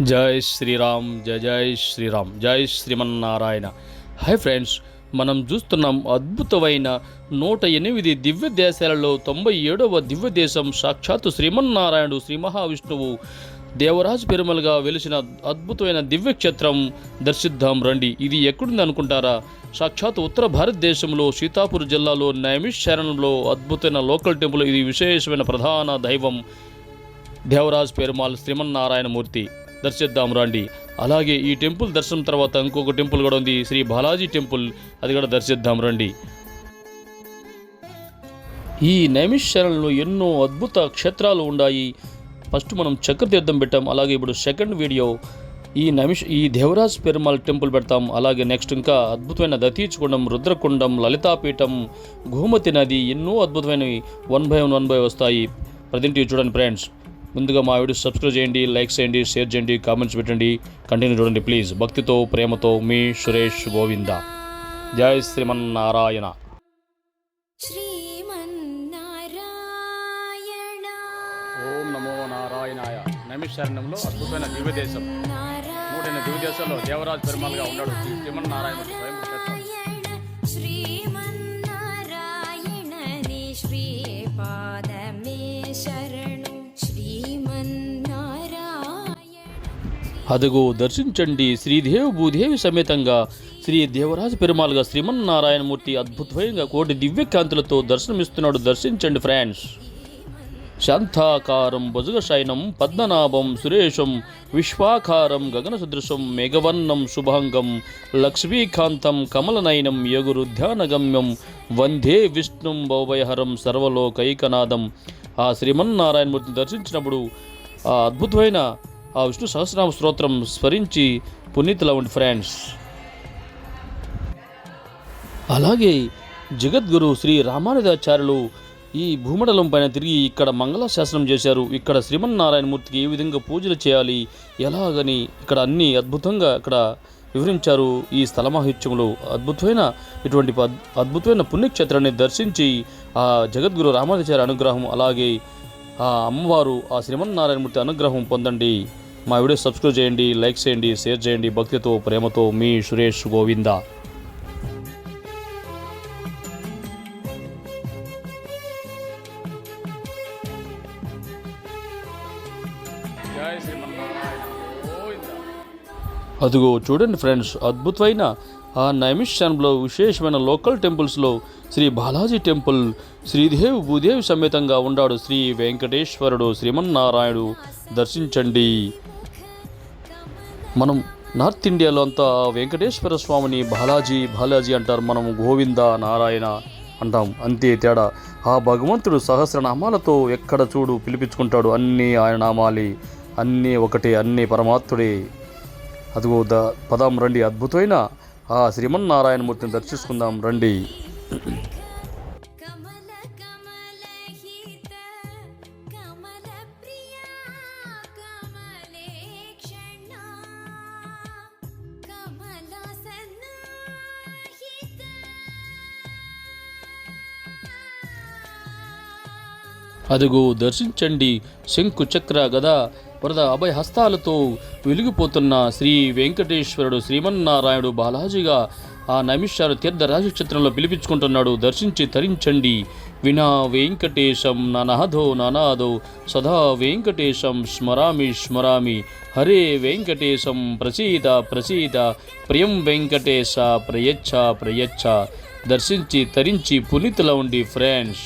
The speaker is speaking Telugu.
జై శ్రీరామ్, జయ జై శ్రీరామ్, జై శ్రీమన్నారాయణ. హాయ్ ఫ్రెండ్స్, మనం చూస్తున్నాం అద్భుతమైన 108 దివ్య దేశాలలో 97వ దివ్య దేశం సాక్షాత్తు శ్రీమన్నారాయణుడు శ్రీ మహావిష్ణువు దేవరాజు పెరుమలుగా వెలిసిన అద్భుతమైన దివ్యక్షేత్రం దర్శిద్దాం రండి. ఇది ఎక్కడుంది అనుకుంటారా? సాక్షాత్ ఉత్తర భారతదేశంలో సీతాపూర్ జిల్లాలో నైమిషారణంలో అద్భుతమైన లోకల్ టెంపుల్. ఇది విశేషమైన ప్రధాన దైవం దేవరాజ్ పెరుమాల్ శ్రీమన్నారాయణమూర్తి. దర్శిద్దాం రండి. అలాగే ఈ టెంపుల్ దర్శనం తర్వాత ఇంకొక టెంపుల్ కూడా ఉంది, శ్రీ బాలాజీ టెంపుల్. అది కూడా దర్శిద్దాం రండి. ఈ నైమిషారణంలో ఎన్నో అద్భుత క్షేత్రాలు ఉన్నాయి. ఫస్ట్ మనం చక్రతీర్థం పెట్టాం. అలాగే ఇప్పుడు సెకండ్ వీడియో ఈ దేవరాజ్ పెరుమాల్ టెంపుల్ పెడతాం. అలాగే నెక్స్ట్ ఇంకా అద్భుతమైన దతీచుకొండం, రుద్రకొండం, లలితాపీఠం, గోమతి నది, ఎన్నో అద్భుతమైనవి 1 by 1 వస్తాయి. ప్రజెంట్ చూడండి ఫ్రెండ్స్. ముందుగా మా వీడియో సబ్స్క్రైబ్ చేయండి, లైక్ చేయండి, షేర్ చేయండి, కామెంట్స్ పెట్టండి, కంటిన్యూ చూడండి ప్లీజ్. భక్తితో ప్రేమతో మీ సురేష్ గోవింద. జై శ్రీమన్నారాయణ. ఓం నమో నారాయణాయ. నైమిషారణ్యంలో అద్భుతమైన దివ్యదేశం. 108 దివ్యదేశాల్లో దేవరాజ్ పెరుమాల్గా ఉన్నాడు శ్రీ శ్రీమన్నారాయణ స్వయం క్షేత్రం. అదుగో దర్శించండి, శ్రీదేవి భూదేవి సమేతంగా శ్రీ దేవరాజ పెరుమాల్గా శ్రీమన్నారాయణమూర్తి అద్భుతమైన కోటి దివ్యకాంతులతో దర్శనమిస్తున్నాడు. దర్శించండి ఫ్రెండ్స్. శాంతాకారం భుజగశయనం పద్మనాభం సురేశం విశ్వాకారం గగన సదృశం మేఘవర్ణం శుభాంగం లక్ష్మీకాంతం కమలనయనం యోగురుధ్యానగమ్యం వందే విష్ణుం భవభయహరం సర్వలోకైకనాథం. ఆ శ్రీమన్నారాయణమూర్తిని దర్శించినప్పుడు ఆ అద్భుతమైన ఆ విష్ణు సహస్రనామ స్తోత్రం స్మరించి పునీతులవండి ఫ్రెండ్స్. అలాగే జగద్గురు శ్రీ రామానుజాచార్యులు ఈ భూమండలం పైన తిరిగి ఇక్కడ మంగళాశాసనం చేశారు. ఇక్కడ శ్రీమన్నారాయణమూర్తికి ఏ విధంగా పూజలు చేయాలి, ఎలాగని ఇక్కడ అన్ని అద్భుతంగా ఇక్కడ వివరించారు. ఈ స్థలమాహిత్యంలో ఇటువంటి అద్భుతమైన పుణ్యక్షేత్రాన్ని దర్శించి ఆ జగద్గురు రామానుజాచార్య అనుగ్రహం, అలాగే ఆ అమ్మవారు ఆ శ్రీమన్నారాయణమూర్తి అనుగ్రహం పొందండి. మా వీడియో సబ్స్క్రైబ్ చేయండి, లైక్ చేయండి, షేర్ చేయండి. భక్తితో ప్రేమతో మీ సురేష్ గోవింద. అదిగో చూడండి ఫ్రెండ్స్, అద్భుతమైన ఆ నైమిషారణంలో విశేషమైన లోకల్ టెంపుల్స్లో శ్రీ బాలాజీ టెంపుల్ శ్రీదేవి భూదేవి సమేతంగా ఉన్నాడు శ్రీ వెంకటేశ్వరుడు శ్రీమన్నారాయణుడు. దర్శించండి. మనం నార్త్ ఇండియాలో అంతా వెంకటేశ్వర స్వామిని బాలాజీ అంటారు, మనం గోవింద నారాయణ అంటాం, అంతే తేడా. ఆ భగవంతుడు సహస్రనామాలతో ఎక్కడ చూడు పిలిపించుకుంటాడు. అన్నీ ఆయన నామాలి, అన్నీ ఒకటే, అన్నీ పరమాత్ముడే. అదిగో పదాం రండి. అద్భుతమైన ఆ శ్రీమన్నారాయణమూర్తిని దర్శించుకుందాం రండి. అదుగో దర్శించండి. శంకు చక్ర గద వరద అభయ హస్తాలతో వెలిగిపోతున్న శ్రీ వెంకటేశ్వరుడు శ్రీమన్నారాయణుడు బాలాజీగా ఆ నైమిషార తీర్థ రాజక్షేత్రంలో పిలిపించుకుంటున్నాడు. దర్శించి తరించండి. వినా వెంకటేశం నానాదో సదా వెంకటేశం స్మరామి హరే వెంకటేశం ప్రసీద ప్రియం వెంకటేశ ప్రయచ్చ. దర్శించి తరించి పునీతుల ఉండి ఫ్రెండ్స్.